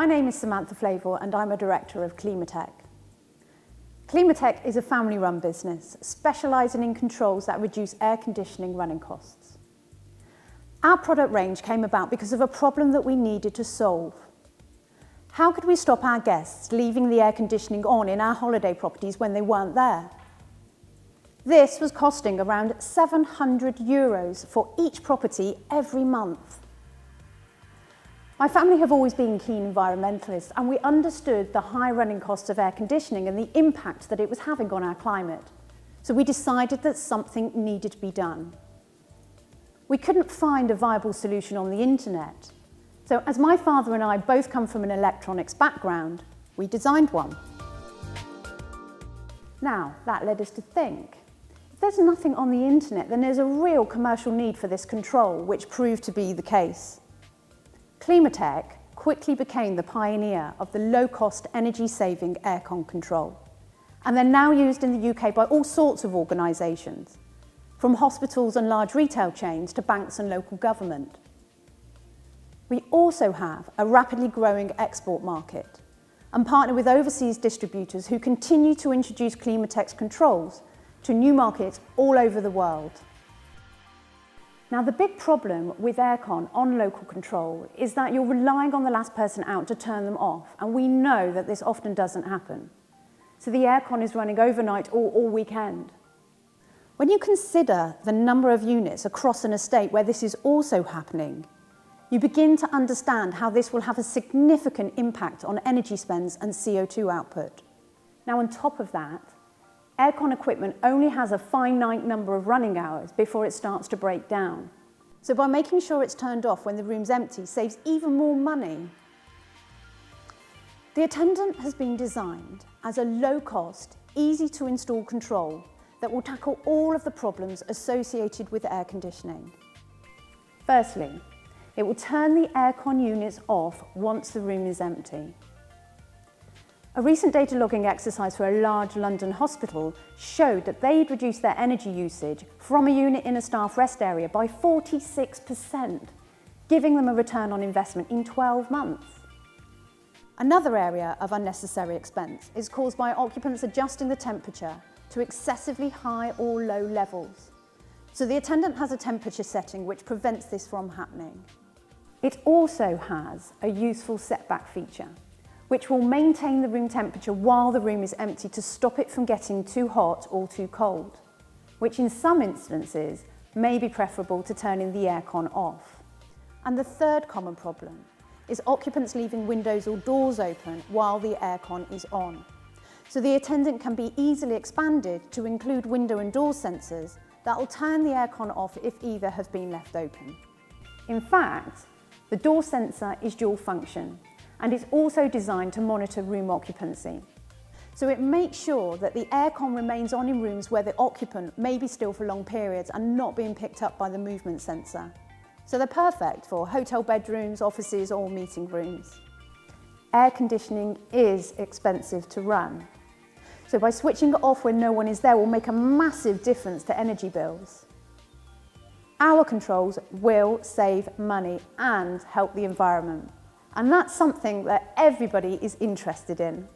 My name is Samantha Flavor and I'm a director of Climateq. Climateq is a family-run business specialising in controls that reduce air conditioning running costs. Our product range came about because of a problem that we needed to solve. How could we stop our guests leaving the air conditioning on in our holiday properties when they weren't there? This was costing around €700 for each property every month. My family have always been keen environmentalists, and we understood the high running costs of air conditioning and the impact that it was having on our climate. So we decided that something needed to be done. We couldn't find a viable solution on the internet. So as my father and I both come from an electronics background, we designed one. Now, that led us to think, if there's nothing on the internet, then there's a real commercial need for this control, which proved to be the case. Climateq quickly became the pioneer of the low-cost, energy-saving aircon control. And they're now used in the UK by all sorts of organisations, from hospitals and large retail chains to banks and local government. We also have a rapidly growing export market and partner with overseas distributors who continue to introduce Climateq's controls to new markets all over the world. Now, the big problem with aircon on local control is that you're relying on the last person out to turn them off, and we know that this often doesn't happen. So the aircon is running overnight or all weekend. When you consider the number of units across an estate where this is also happening, you begin to understand how this will have a significant impact on energy spends and CO2 output. Now, on top of that, aircon equipment only has a finite number of running hours before it starts to break down. So by making sure it's turned off when the room's empty saves even more money. The Attendant has been designed as a low-cost, easy-to-install control that will tackle all of the problems associated with air conditioning. Firstly, it will turn the aircon units off once the room is empty. A recent data logging exercise for a large London hospital showed that they'd reduced their energy usage from a unit in a staff rest area by 46%, giving them a return on investment in 12 months. Another area of unnecessary expense is caused by occupants adjusting the temperature to excessively high or low levels. So the Attendant has a temperature setting which prevents this from happening. It also has a useful setback feature, which will maintain the room temperature while the room is empty to stop it from getting too hot or too cold, which in some instances may be preferable to turning the aircon off. And the third common problem is occupants leaving windows or doors open while the aircon is on. So the Attendant can be easily expanded to include window and door sensors that will turn the aircon off if either have been left open. In fact, the door sensor is dual function, and it's also designed to monitor room occupancy. So it makes sure that the aircon remains on in rooms where the occupant may be still for long periods and not being picked up by the movement sensor. So they're perfect for hotel bedrooms, offices or meeting rooms. Air conditioning is expensive to run. So by switching it off when no one is there will make a massive difference to energy bills. Our controls will save money and help the environment. And that's something that everybody is interested in.